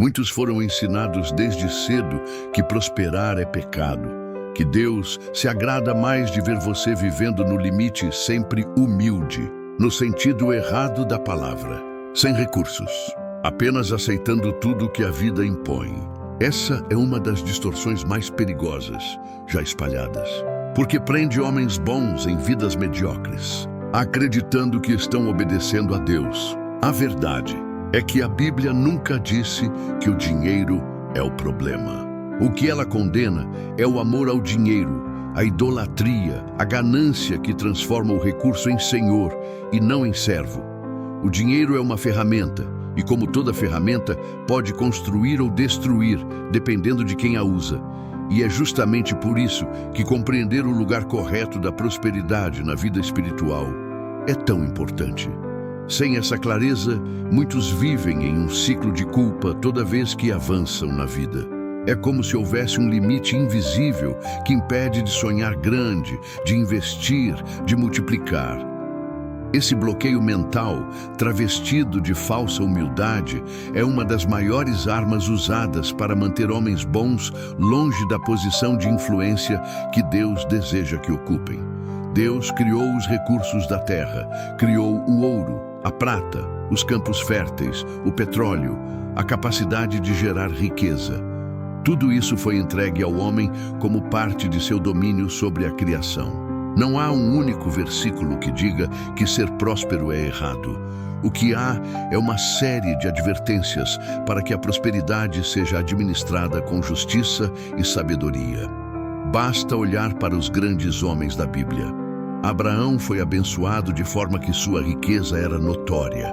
Muitos foram ensinados desde cedo que prosperar é pecado, que Deus se agrada mais de ver você vivendo no limite sempre humilde, no sentido errado da palavra, sem recursos, apenas aceitando tudo que a vida impõe. Essa é uma das distorções mais perigosas já espalhadas, porque prende homens bons em vidas medíocres, acreditando que estão obedecendo a Deus. A verdade é que a Bíblia nunca disse que o dinheiro é o problema. O que ela condena é o amor ao dinheiro, a idolatria, a ganância que transforma o recurso em senhor e não em servo. O dinheiro é uma ferramenta e, como toda ferramenta, pode construir ou destruir, dependendo de quem a usa. E é justamente por isso que compreender o lugar correto da prosperidade na vida espiritual é tão importante. Sem essa clareza, muitos vivem em um ciclo de culpa toda vez que avançam na vida. É como se houvesse um limite invisível que impede de sonhar grande, de investir, de multiplicar. Esse bloqueio mental, travestido de falsa humildade, é uma das maiores armas usadas para manter homens bons longe da posição de influência que Deus deseja que ocupem. Deus criou os recursos da terra, criou o ouro, a prata, os campos férteis, o petróleo, a capacidade de gerar riqueza. Tudo isso foi entregue ao homem como parte de seu domínio sobre a criação. Não há um único versículo que diga que ser próspero é errado. O que há é uma série de advertências para que a prosperidade seja administrada com justiça e sabedoria. Basta olhar para os grandes homens da Bíblia. Abraão foi abençoado de forma que sua riqueza era notória.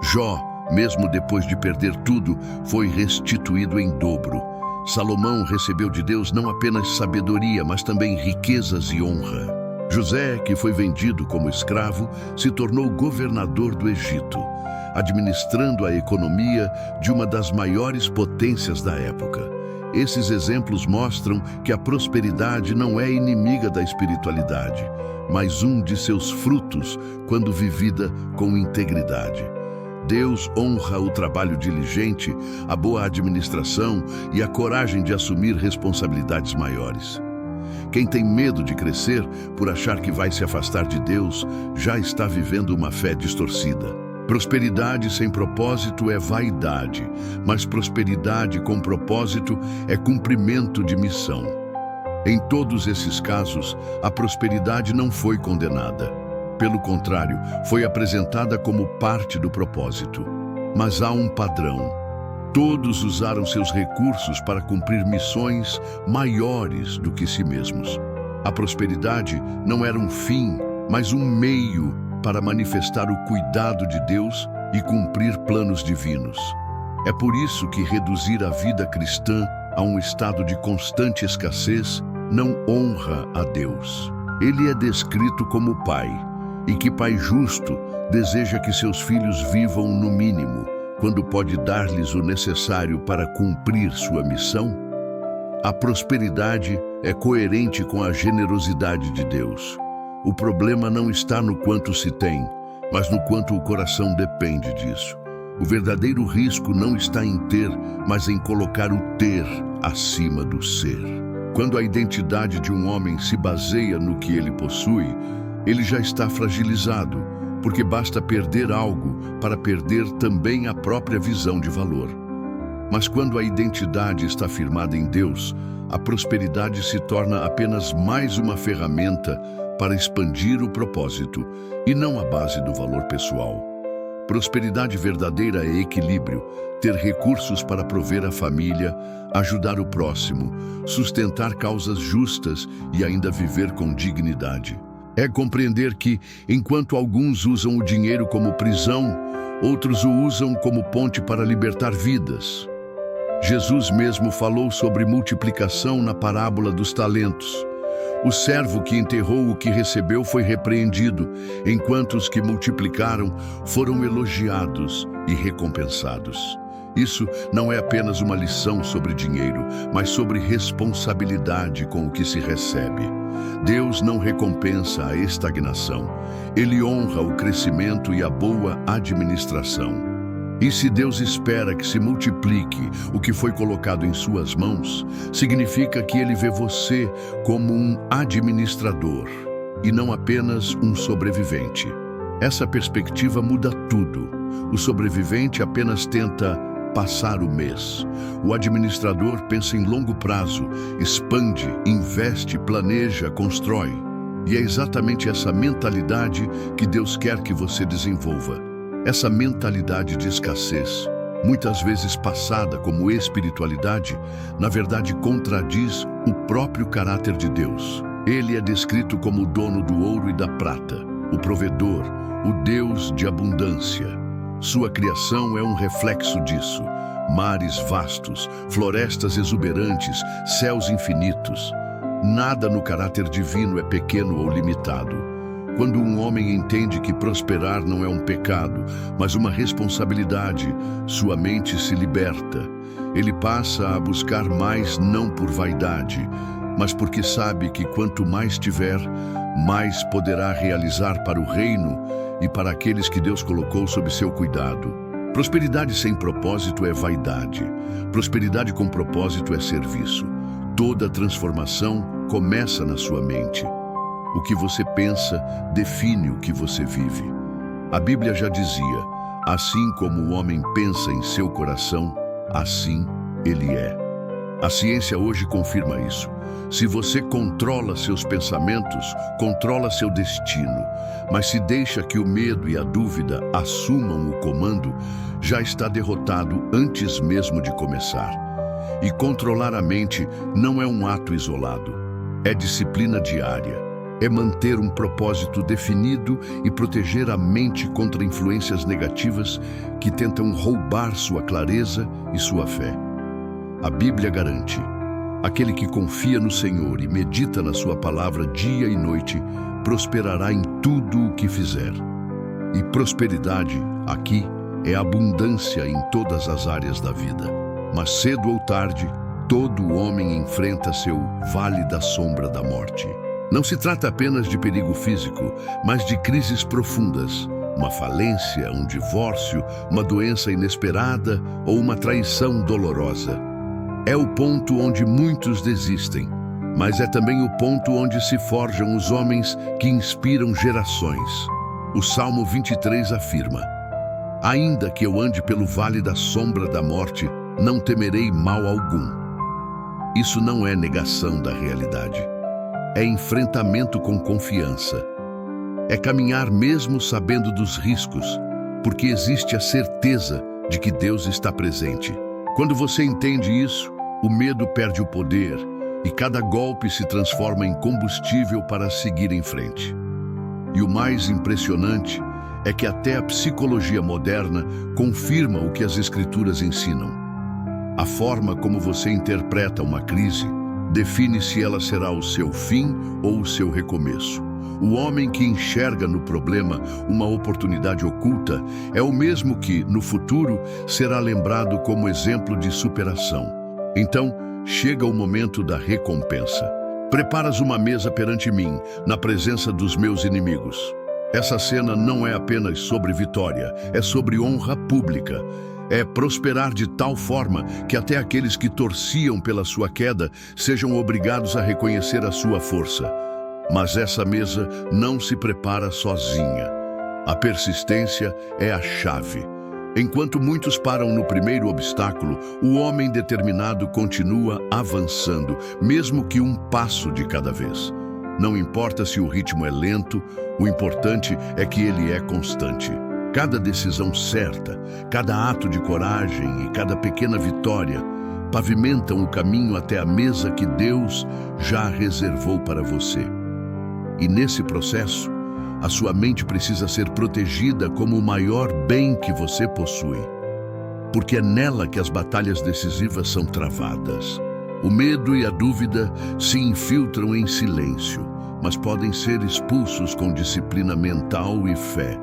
Jó, mesmo depois de perder tudo, foi restituído em dobro. Salomão recebeu de Deus não apenas sabedoria, mas também riquezas e honra. José, que foi vendido como escravo, se tornou governador do Egito, administrando a economia de uma das maiores potências da época. Esses exemplos mostram que a prosperidade não é inimiga da espiritualidade, mas um de seus frutos quando vivida com integridade. Deus honra o trabalho diligente, a boa administração e a coragem de assumir responsabilidades maiores. Quem tem medo de crescer por achar que vai se afastar de Deus, já está vivendo uma fé distorcida. Prosperidade sem propósito é vaidade, mas prosperidade com propósito é cumprimento de missão. Em todos esses casos, a prosperidade não foi condenada. Pelo contrário, foi apresentada como parte do propósito. Mas há um padrão. Todos usaram seus recursos para cumprir missões maiores do que si mesmos. A prosperidade não era um fim, mas um meio para manifestar o cuidado de Deus e cumprir planos divinos. É por isso que reduzir a vida cristã a um estado de constante escassez não honra a Deus. Ele é descrito como pai, e que pai justo deseja que seus filhos vivam no mínimo, quando pode dar-lhes o necessário para cumprir sua missão? A prosperidade é coerente com a generosidade de Deus. O problema não está no quanto se tem, mas no quanto o coração depende disso. O verdadeiro risco não está em ter, mas em colocar o ter acima do ser. Quando a identidade de um homem se baseia no que ele possui, ele já está fragilizado, porque basta perder algo para perder também a própria visão de valor. Mas quando a identidade está firmada em Deus, a prosperidade se torna apenas mais uma ferramenta para expandir o propósito e não a base do valor pessoal. Prosperidade verdadeira é equilíbrio, ter recursos para prover a família, ajudar o próximo, sustentar causas justas e ainda viver com dignidade. É compreender que, enquanto alguns usam o dinheiro como prisão, outros o usam como ponte para libertar vidas. Jesus mesmo falou sobre multiplicação na parábola dos talentos. O servo que enterrou o que recebeu foi repreendido, enquanto os que multiplicaram foram elogiados e recompensados. Isso não é apenas uma lição sobre dinheiro, mas sobre responsabilidade com o que se recebe. Deus não recompensa a estagnação. Ele honra o crescimento e a boa administração. E se Deus espera que se multiplique o que foi colocado em suas mãos, significa que Ele vê você como um administrador e não apenas um sobrevivente. Essa perspectiva muda tudo. O sobrevivente apenas tenta passar o mês. O administrador pensa em longo prazo, expande, investe, planeja, constrói. E é exatamente essa mentalidade que Deus quer que você desenvolva. Essa mentalidade de escassez, muitas vezes passada como espiritualidade, na verdade contradiz o próprio caráter de Deus. Ele é descrito como o dono do ouro e da prata, o provedor, o Deus de abundância. Sua criação é um reflexo disso. Mares vastos, florestas exuberantes, céus infinitos. Nada no caráter divino é pequeno ou limitado. Quando um homem entende que prosperar não é um pecado, mas uma responsabilidade, sua mente se liberta. Ele passa a buscar mais não por vaidade, mas porque sabe que quanto mais tiver, mais poderá realizar para o reino e para aqueles que Deus colocou sob seu cuidado. Prosperidade sem propósito é vaidade. Prosperidade com propósito é serviço. Toda transformação começa na sua mente. O que você pensa define o que você vive. A Bíblia já dizia: assim como o homem pensa em seu coração, assim ele é. A ciência hoje confirma isso. Se você controla seus pensamentos, controla seu destino. Mas se deixa que o medo e a dúvida assumam o comando, já está derrotado antes mesmo de começar. E controlar a mente não é um ato isolado. É disciplina diária. É manter um propósito definido e proteger a mente contra influências negativas que tentam roubar sua clareza e sua fé. A Bíblia garante: aquele que confia no Senhor e medita na sua palavra dia e noite, prosperará em tudo o que fizer. E prosperidade, aqui, é abundância em todas as áreas da vida. Mas cedo ou tarde, todo homem enfrenta seu vale da sombra da morte. Não se trata apenas de perigo físico, mas de crises profundas. Uma falência, um divórcio, uma doença inesperada ou uma traição dolorosa. É o ponto onde muitos desistem, mas é também o ponto onde se forjam os homens que inspiram gerações. O Salmo 23 afirma: ainda que eu ande pelo vale da sombra da morte, não temerei mal algum. Isso não é negação da realidade. É enfrentamento com confiança. É caminhar mesmo sabendo dos riscos, porque existe a certeza de que Deus está presente. Quando você entende isso, o medo perde o poder e cada golpe se transforma em combustível para seguir em frente. E o mais impressionante é que até a psicologia moderna confirma o que as Escrituras ensinam. A forma como você interpreta uma crise define se ela será o seu fim ou o seu recomeço. O homem que enxerga no problema uma oportunidade oculta é o mesmo que, no futuro, será lembrado como exemplo de superação. Então, chega o momento da recompensa. Preparas uma mesa perante mim, na presença dos meus inimigos. Essa cena não é apenas sobre vitória, é sobre honra pública. É prosperar de tal forma que até aqueles que torciam pela sua queda sejam obrigados a reconhecer a sua força. Mas essa mesa não se prepara sozinha. A persistência é a chave. Enquanto muitos param no primeiro obstáculo, o homem determinado continua avançando, mesmo que um passo de cada vez. Não importa se o ritmo é lento, o importante é que ele é constante. Cada decisão certa, cada ato de coragem e cada pequena vitória pavimentam o caminho até a mesa que Deus já reservou para você. E nesse processo, a sua mente precisa ser protegida como o maior bem que você possui. Porque é nela que as batalhas decisivas são travadas. O medo e a dúvida se infiltram em silêncio, mas podem ser expulsos com disciplina mental e fé.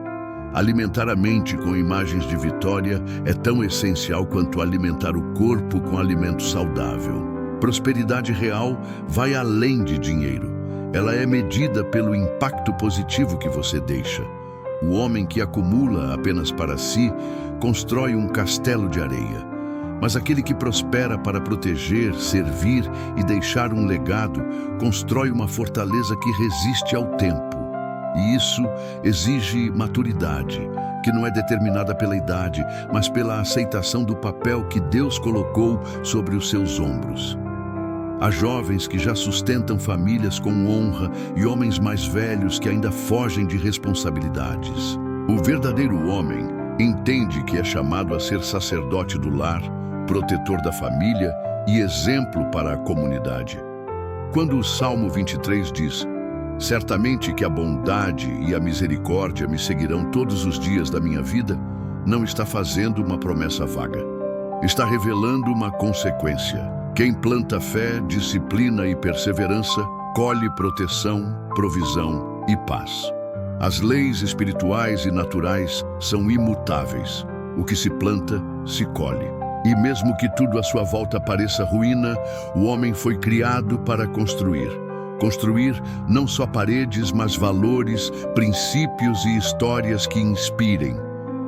Alimentar a mente com imagens de vitória é tão essencial quanto alimentar o corpo com alimento saudável. Prosperidade real vai além de dinheiro. Ela é medida pelo impacto positivo que você deixa. O homem que acumula apenas para si constrói um castelo de areia. Mas aquele que prospera para proteger, servir e deixar um legado, constrói uma fortaleza que resiste ao tempo. E isso exige maturidade, que não é determinada pela idade, mas pela aceitação do papel que Deus colocou sobre os seus ombros. Há jovens que já sustentam famílias com honra e homens mais velhos que ainda fogem de responsabilidades. O verdadeiro homem entende que é chamado a ser sacerdote do lar, protetor da família e exemplo para a comunidade. Quando o Salmo 23 diz: "Certamente que a bondade e a misericórdia me seguirão todos os dias da minha vida", não está fazendo uma promessa vaga. Está revelando uma consequência. Quem planta fé, disciplina e perseverança, colhe proteção, provisão e paz. As leis espirituais e naturais são imutáveis. O que se planta, se colhe. E mesmo que tudo à sua volta pareça ruína, o homem foi criado para construir. Construir não só paredes, mas valores, princípios e histórias que inspirem.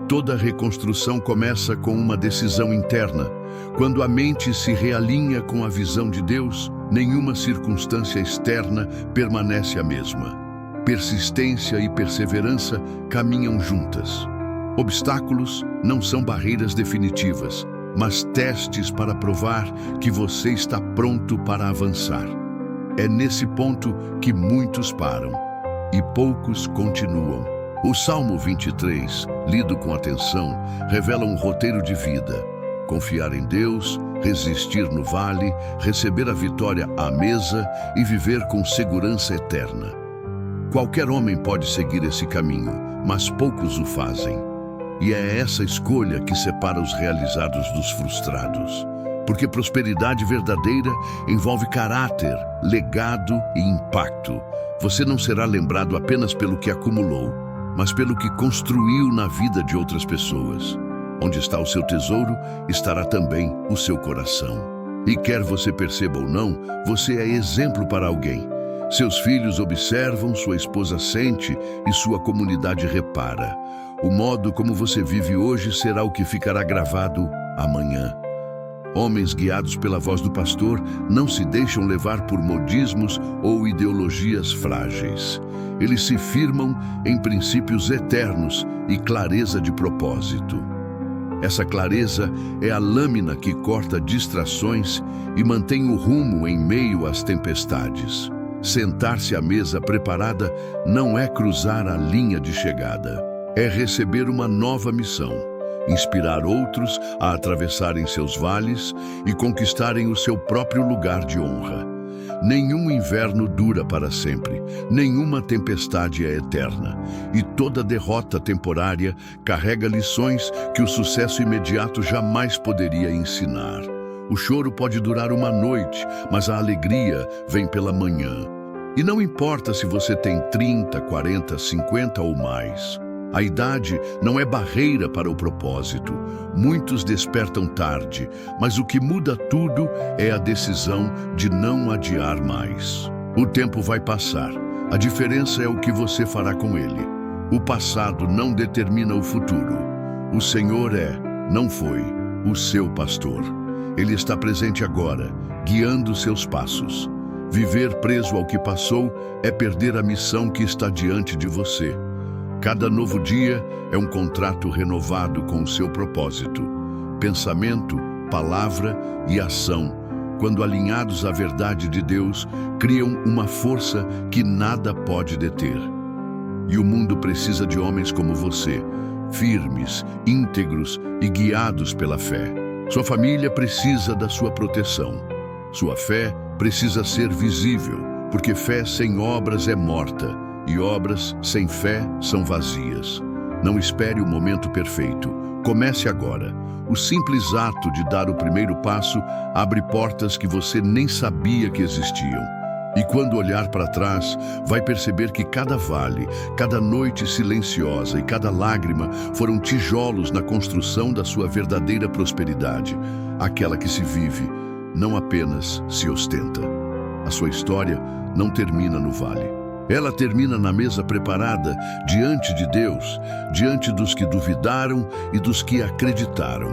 Toda reconstrução começa com uma decisão interna. Quando a mente se realinha com a visão de Deus, nenhuma circunstância externa permanece a mesma. Persistência e perseverança caminham juntas. Obstáculos não são barreiras definitivas, mas testes para provar que você está pronto para avançar. É nesse ponto que muitos param e poucos continuam. O Salmo 23, lido com atenção, revela um roteiro de vida. Confiar em Deus, resistir no vale, receber a vitória à mesa e viver com segurança eterna. Qualquer homem pode seguir esse caminho, mas poucos o fazem. E é essa escolha que separa os realizados dos frustrados. Porque prosperidade verdadeira envolve caráter, legado e impacto. Você não será lembrado apenas pelo que acumulou, mas pelo que construiu na vida de outras pessoas. Onde está o seu tesouro, estará também o seu coração. E quer você perceba ou não, você é exemplo para alguém. Seus filhos observam, sua esposa sente e sua comunidade repara. O modo como você vive hoje será o que ficará gravado amanhã. Homens guiados pela voz do pastor não se deixam levar por modismos ou ideologias frágeis. Eles se firmam em princípios eternos e clareza de propósito. Essa clareza é a lâmina que corta distrações e mantém o rumo em meio às tempestades. Sentar-se à mesa preparada não é cruzar a linha de chegada, é receber uma nova missão. Inspirar outros a atravessarem seus vales e conquistarem o seu próprio lugar de honra. Nenhum inverno dura para sempre, nenhuma tempestade é eterna, e toda derrota temporária carrega lições que o sucesso imediato jamais poderia ensinar. O choro pode durar uma noite, mas a alegria vem pela manhã. E não importa se você tem 30, 40, 50 ou mais. A idade não é barreira para o propósito. Muitos despertam tarde, mas o que muda tudo é a decisão de não adiar mais. O tempo vai passar. A diferença é o que você fará com ele. O passado não determina o futuro. O Senhor é, não foi, o seu pastor. Ele está presente agora, guiando seus passos. Viver preso ao que passou é perder a missão que está diante de você. Cada novo dia é um contrato renovado com o seu propósito. Pensamento, palavra e ação, quando alinhados à verdade de Deus, criam uma força que nada pode deter. E o mundo precisa de homens como você, firmes, íntegros e guiados pela fé. Sua família precisa da sua proteção. Sua fé precisa ser visível, porque fé sem obras é morta. E obras sem fé são vazias. Não espere o momento perfeito. Comece agora. O simples ato de dar o primeiro passo abre portas que você nem sabia que existiam. E quando olhar para trás, vai perceber que cada vale, cada noite silenciosa e cada lágrima foram tijolos na construção da sua verdadeira prosperidade, aquela que se vive, não apenas se ostenta. A sua história não termina no vale. Ela termina na mesa preparada diante de Deus, diante dos que duvidaram e dos que acreditaram.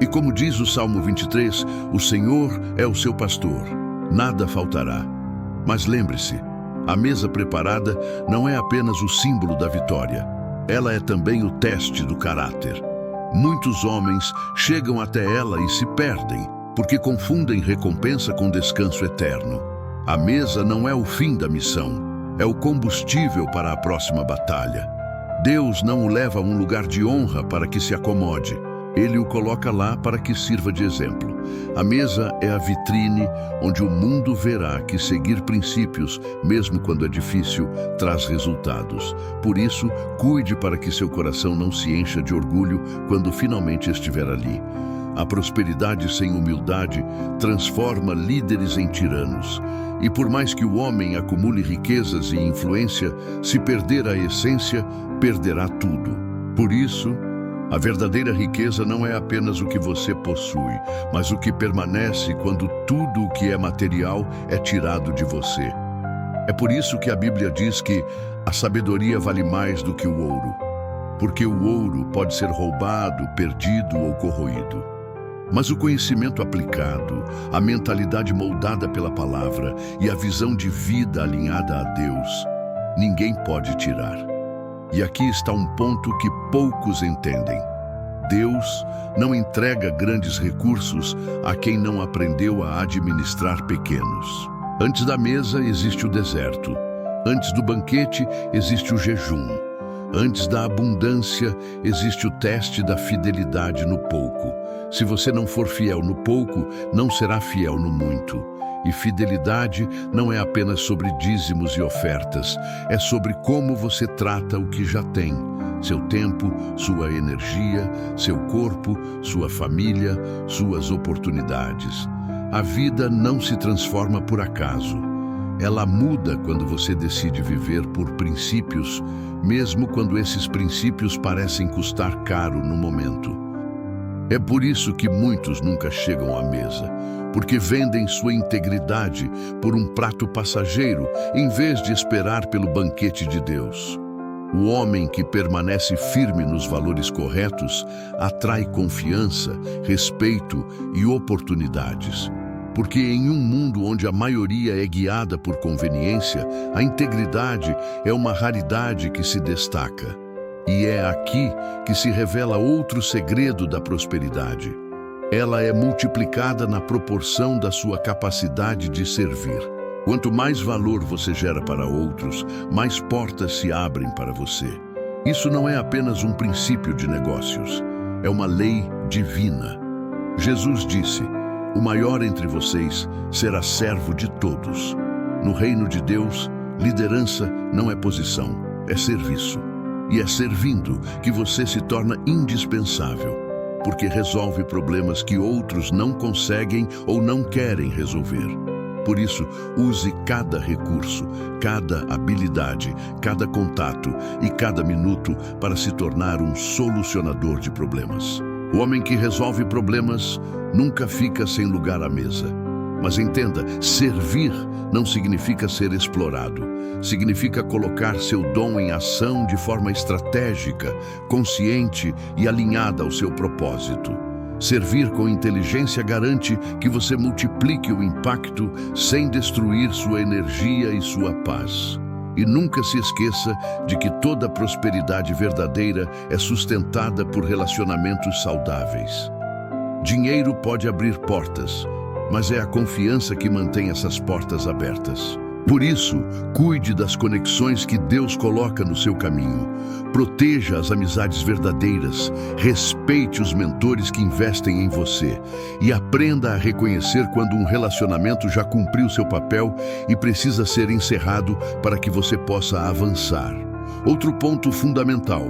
E como diz o Salmo 23, o Senhor é o seu pastor, nada faltará. Mas lembre-se, a mesa preparada não é apenas o símbolo da vitória, ela é também o teste do caráter. Muitos homens chegam até ela e se perdem, porque confundem recompensa com descanso eterno. A mesa não é o fim da missão, é o combustível para a próxima batalha. Deus não o leva a um lugar de honra para que se acomode. Ele o coloca lá para que sirva de exemplo. A mesa é a vitrine onde o mundo verá que seguir princípios, mesmo quando é difícil, traz resultados. Por isso, cuide para que seu coração não se encha de orgulho quando finalmente estiver ali. A prosperidade sem humildade transforma líderes em tiranos. E por mais que o homem acumule riquezas e influência, se perder a essência, perderá tudo. Por isso, a verdadeira riqueza não é apenas o que você possui, mas o que permanece quando tudo o que é material é tirado de você. É por isso que a Bíblia diz que a sabedoria vale mais do que o ouro, porque o ouro pode ser roubado, perdido ou corroído. Mas o conhecimento aplicado, a mentalidade moldada pela palavra e a visão de vida alinhada a Deus, ninguém pode tirar. E aqui está um ponto que poucos entendem. Deus não entrega grandes recursos a quem não aprendeu a administrar pequenos. Antes da mesa existe o deserto. Antes do banquete existe o jejum. Antes da abundância existe o teste da fidelidade no pouco. Se você não for fiel no pouco, não será fiel no muito. E fidelidade não é apenas sobre dízimos e ofertas, é sobre como você trata o que já tem. Seu tempo, sua energia, seu corpo, sua família, suas oportunidades. A vida não se transforma por acaso. Ela muda quando você decide viver por princípios, mesmo quando esses princípios parecem custar caro no momento. É por isso que muitos nunca chegam à mesa, porque vendem sua integridade por um prato passageiro, em vez de esperar pelo banquete de Deus. O homem que permanece firme nos valores corretos atrai confiança, respeito e oportunidades. Porque em um mundo onde a maioria é guiada por conveniência, a integridade é uma raridade que se destaca. E é aqui que se revela outro segredo da prosperidade. Ela é multiplicada na proporção da sua capacidade de servir. Quanto mais valor você gera para outros, mais portas se abrem para você. Isso não é apenas um princípio de negócios, é uma lei divina. Jesus disse: "O maior entre vocês será servo de todos." No reino de Deus, liderança não é posição, é serviço. E é servindo que você se torna indispensável, porque resolve problemas que outros não conseguem ou não querem resolver. Por isso, use cada recurso, cada habilidade, cada contato e cada minuto para se tornar um solucionador de problemas. O homem que resolve problemas nunca fica sem lugar à mesa. Mas entenda, servir não significa ser explorado. Significa colocar seu dom em ação de forma estratégica, consciente e alinhada ao seu propósito. Servir com inteligência garante que você multiplique o impacto sem destruir sua energia e sua paz. E nunca se esqueça de que toda prosperidade verdadeira é sustentada por relacionamentos saudáveis. Dinheiro pode abrir portas, mas é a confiança que mantém essas portas abertas. Por isso, cuide das conexões que Deus coloca no seu caminho. Proteja as amizades verdadeiras, respeite os mentores que investem em você e aprenda a reconhecer quando um relacionamento já cumpriu seu papel e precisa ser encerrado para que você possa avançar. Outro ponto fundamental: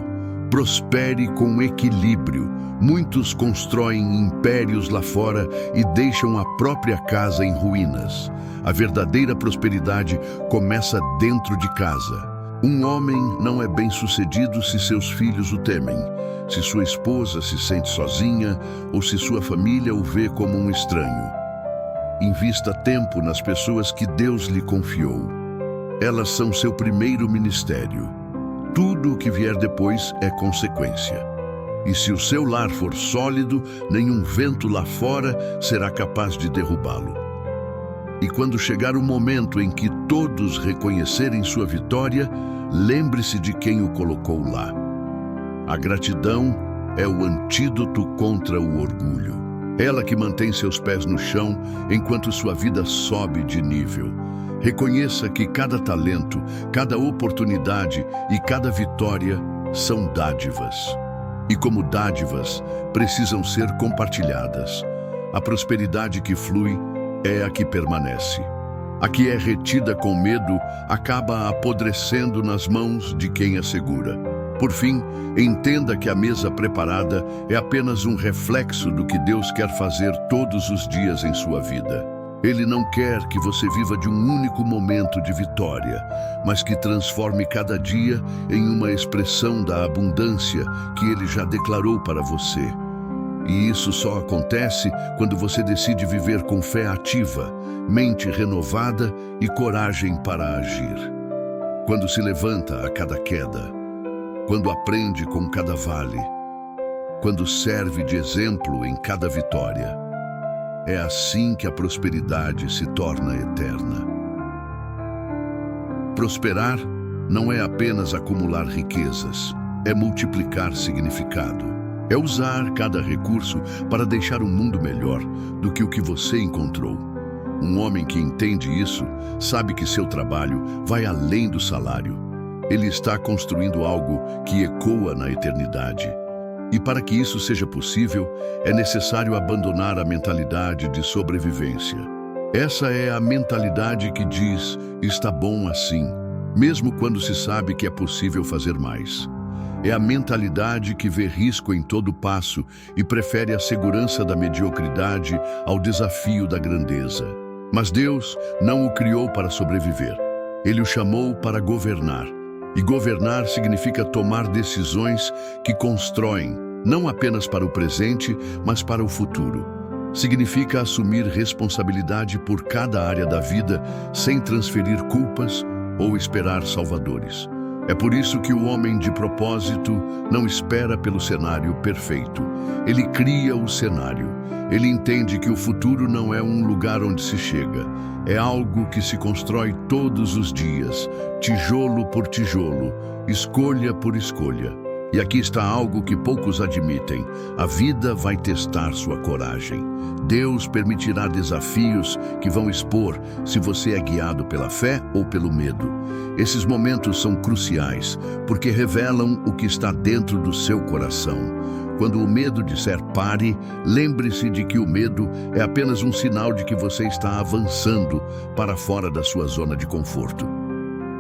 prospere com equilíbrio. Muitos constroem impérios lá fora e deixam a própria casa em ruínas. A verdadeira prosperidade começa dentro de casa. Um homem não é bem-sucedido se seus filhos o temem, se sua esposa se sente sozinha ou se sua família o vê como um estranho. Invista tempo nas pessoas que Deus lhe confiou. Elas são seu primeiro ministério. Tudo o que vier depois é consequência. E se o seu lar for sólido, nenhum vento lá fora será capaz de derrubá-lo. E quando chegar o momento em que todos reconhecerem sua vitória, lembre-se de quem o colocou lá. A gratidão é o antídoto contra o orgulho. Ela que mantém seus pés no chão enquanto sua vida sobe de nível. Reconheça que cada talento, cada oportunidade e cada vitória são dádivas. E como dádivas, precisam ser compartilhadas. A prosperidade que flui é a que permanece. A que é retida com medo acaba apodrecendo nas mãos de quem a segura. Por fim, entenda que a mesa preparada é apenas um reflexo do que Deus quer fazer todos os dias em sua vida. Ele não quer que você viva de um único momento de vitória, mas que transforme cada dia em uma expressão da abundância que Ele já declarou para você. E isso só acontece quando você decide viver com fé ativa, mente renovada e coragem para agir. Quando se levanta a cada queda, quando aprende com cada vale, quando serve de exemplo em cada vitória. É assim que a prosperidade se torna eterna. Prosperar não é apenas acumular riquezas, é multiplicar significado. É usar cada recurso para deixar o mundo melhor do que o que você encontrou. Um homem que entende isso sabe que seu trabalho vai além do salário. Ele está construindo algo que ecoa na eternidade. E para que isso seja possível, é necessário abandonar a mentalidade de sobrevivência. Essa é a mentalidade que diz, está bom assim, mesmo quando se sabe que é possível fazer mais. É a mentalidade que vê risco em todo passo e prefere a segurança da mediocridade ao desafio da grandeza. Mas Deus não o criou para sobreviver. Ele o chamou para governar. E governar significa tomar decisões que constroem, não apenas para o presente, mas para o futuro. Significa assumir responsabilidade por cada área da vida, sem transferir culpas ou esperar salvadores. É por isso que o homem de propósito não espera pelo cenário perfeito. Ele cria o cenário. Ele entende que o futuro não é um lugar onde se chega. É algo que se constrói todos os dias, tijolo por tijolo, escolha por escolha. E aqui está algo que poucos admitem. A vida vai testar sua coragem. Deus permitirá desafios que vão expor se você é guiado pela fé ou pelo medo. Esses momentos são cruciais, porque revelam o que está dentro do seu coração. Quando o medo disser pare, lembre-se de que o medo é apenas um sinal de que você está avançando para fora da sua zona de conforto.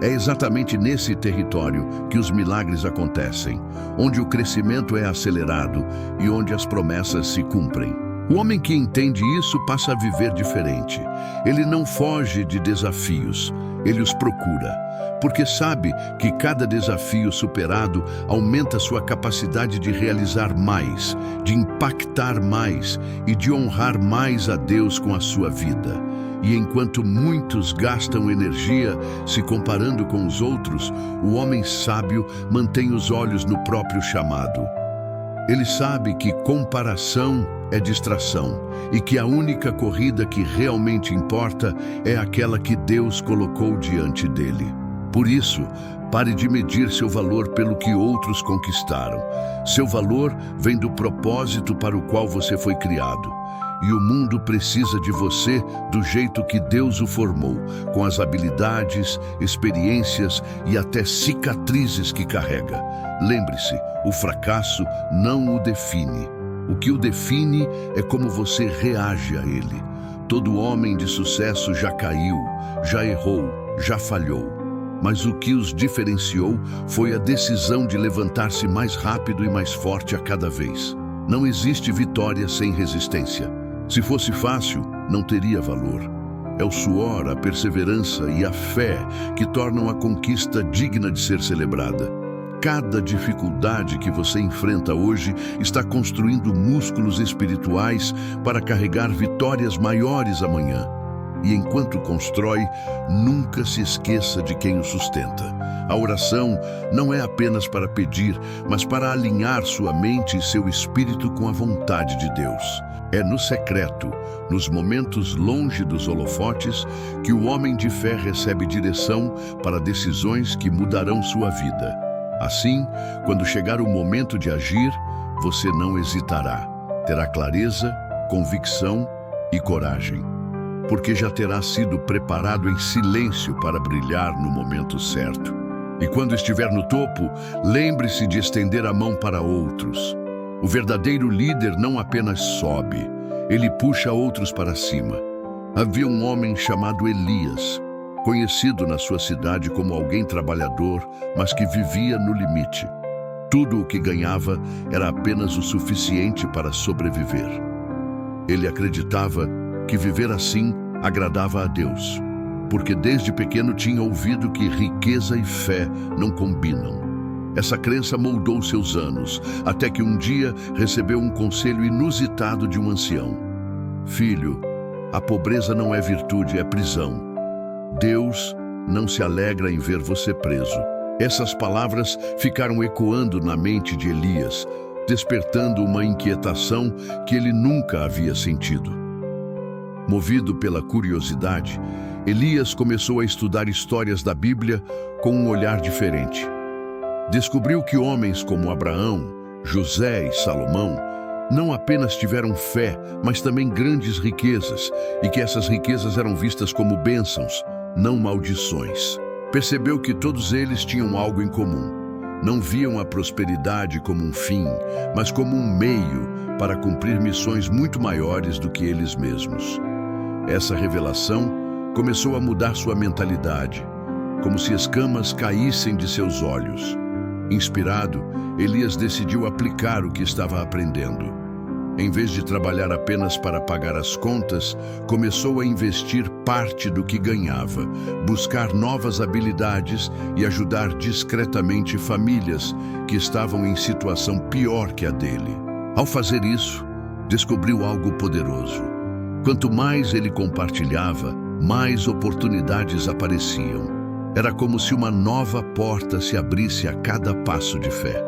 É exatamente nesse território que os milagres acontecem, onde o crescimento é acelerado e onde as promessas se cumprem. O homem que entende isso passa a viver diferente. Ele não foge de desafios, ele os procura, porque sabe que cada desafio superado aumenta sua capacidade de realizar mais, de impactar mais e de honrar mais a Deus com a sua vida. E enquanto muitos gastam energia se comparando com os outros, o homem sábio mantém os olhos no próprio chamado. Ele sabe que comparação é distração e que a única corrida que realmente importa é aquela que Deus colocou diante dele. Por isso, pare de medir seu valor pelo que outros conquistaram. Seu valor vem do propósito para o qual você foi criado. E o mundo precisa de você do jeito que Deus o formou, com as habilidades, experiências e até cicatrizes que carrega. Lembre-se, o fracasso não o define. O que o define é como você reage a ele. Todo homem de sucesso já caiu, já errou, já falhou. Mas o que os diferenciou foi a decisão de levantar-se mais rápido e mais forte a cada vez. Não existe vitória sem resistência. Se fosse fácil, não teria valor. É o suor, a perseverança e a fé que tornam a conquista digna de ser celebrada. Cada dificuldade que você enfrenta hoje está construindo músculos espirituais para carregar vitórias maiores amanhã. E enquanto constrói, nunca se esqueça de quem o sustenta. A oração não é apenas para pedir, mas para alinhar sua mente e seu espírito com a vontade de Deus. É no secreto, nos momentos longe dos holofotes, que o homem de fé recebe direção para decisões que mudarão sua vida. Assim, quando chegar o momento de agir, você não hesitará. Terá clareza, convicção e coragem, porque já terá sido preparado em silêncio para brilhar no momento certo. E quando estiver no topo, lembre-se de estender a mão para outros. O verdadeiro líder não apenas sobe, ele puxa outros para cima. Havia um homem chamado Elias, conhecido na sua cidade como alguém trabalhador, mas que vivia no limite. Tudo o que ganhava era apenas o suficiente para sobreviver. Ele acreditava que viver assim agradava a Deus, porque desde pequeno tinha ouvido que riqueza e fé não combinam. Essa crença moldou seus anos, até que um dia recebeu um conselho inusitado de um ancião. Filho, a pobreza não é virtude, é prisão. Deus não se alegra em ver você preso. Essas palavras ficaram ecoando na mente de Elias, despertando uma inquietação que ele nunca havia sentido. Movido pela curiosidade, Elias começou a estudar histórias da Bíblia com um olhar diferente. Descobriu que homens como Abraão, José e Salomão não apenas tiveram fé, mas também grandes riquezas, e que essas riquezas eram vistas como bênçãos, não maldições. Percebeu que todos eles tinham algo em comum. Não viam a prosperidade como um fim, mas como um meio para cumprir missões muito maiores do que eles mesmos. Essa revelação começou a mudar sua mentalidade, como se escamas caíssem de seus olhos. Inspirado, Elias decidiu aplicar o que estava aprendendo. Em vez de trabalhar apenas para pagar as contas, começou a investir parte do que ganhava, buscar novas habilidades e ajudar discretamente famílias que estavam em situação pior que a dele. Ao fazer isso, descobriu algo poderoso. Quanto mais ele compartilhava, mais oportunidades apareciam. Era como se uma nova porta se abrisse a cada passo de fé.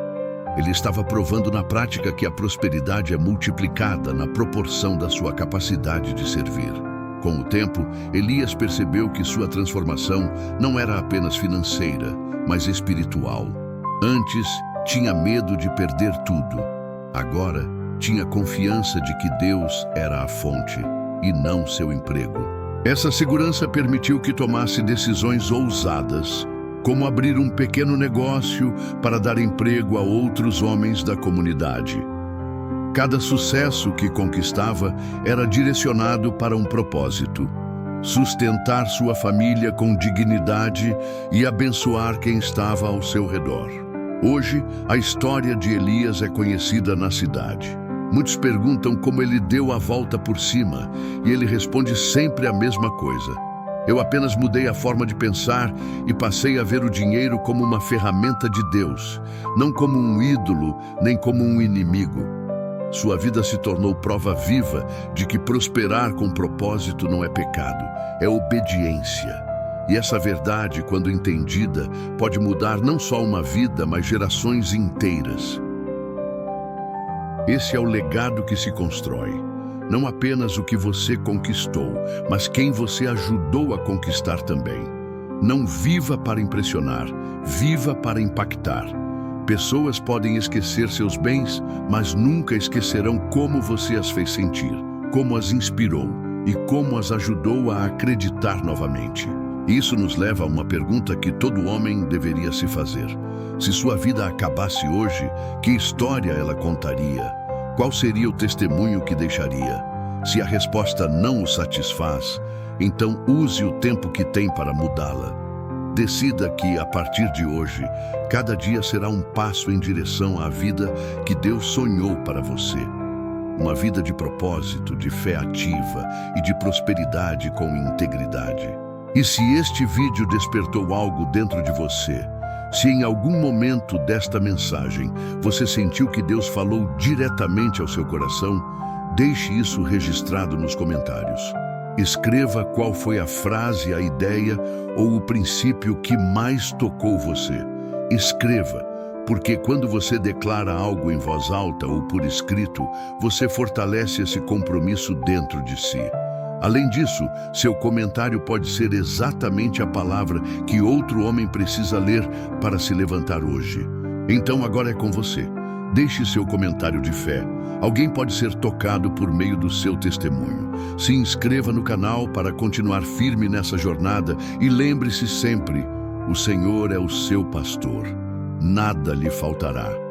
Ele estava provando na prática que a prosperidade é multiplicada na proporção da sua capacidade de servir. Com o tempo, Elias percebeu que sua transformação não era apenas financeira, mas espiritual. Antes, tinha medo de perder tudo. Agora, tinha confiança de que Deus era a fonte e não seu emprego. Essa segurança permitiu que tomasse decisões ousadas, como abrir um pequeno negócio para dar emprego a outros homens da comunidade. Cada sucesso que conquistava era direcionado para um propósito: sustentar sua família com dignidade e abençoar quem estava ao seu redor. Hoje, a história de Elias é conhecida na cidade. Muitos perguntam como ele deu a volta por cima, e ele responde sempre a mesma coisa. Eu apenas mudei a forma de pensar e passei a ver o dinheiro como uma ferramenta de Deus, não como um ídolo, nem como um inimigo. Sua vida se tornou prova viva de que prosperar com propósito não é pecado, é obediência. E essa verdade, quando entendida, pode mudar não só uma vida, mas gerações inteiras. Esse é o legado que se constrói. Não apenas o que você conquistou, mas quem você ajudou a conquistar também. Não viva para impressionar, viva para impactar. Pessoas podem esquecer seus bens, mas nunca esquecerão como você as fez sentir, como as inspirou e como as ajudou a acreditar novamente. Isso nos leva a uma pergunta que todo homem deveria se fazer. Se sua vida acabasse hoje, que história ela contaria? Qual seria o testemunho que deixaria? Se a resposta não o satisfaz, então use o tempo que tem para mudá-la. Decida que, a partir de hoje, cada dia será um passo em direção à vida que Deus sonhou para você. Uma vida de propósito, de fé ativa e de prosperidade com integridade. E se este vídeo despertou algo dentro de você, se em algum momento desta mensagem você sentiu que Deus falou diretamente ao seu coração, deixe isso registrado nos comentários. Escreva qual foi a frase, a ideia ou o princípio que mais tocou você. Escreva, porque quando você declara algo em voz alta ou por escrito, você fortalece esse compromisso dentro de si. Além disso, seu comentário pode ser exatamente a palavra que outro homem precisa ler para se levantar hoje. Então agora é com você. Deixe seu comentário de fé. Alguém pode ser tocado por meio do seu testemunho. Se inscreva no canal para continuar firme nessa jornada e lembre-se sempre, o Senhor é o seu pastor. Nada lhe faltará.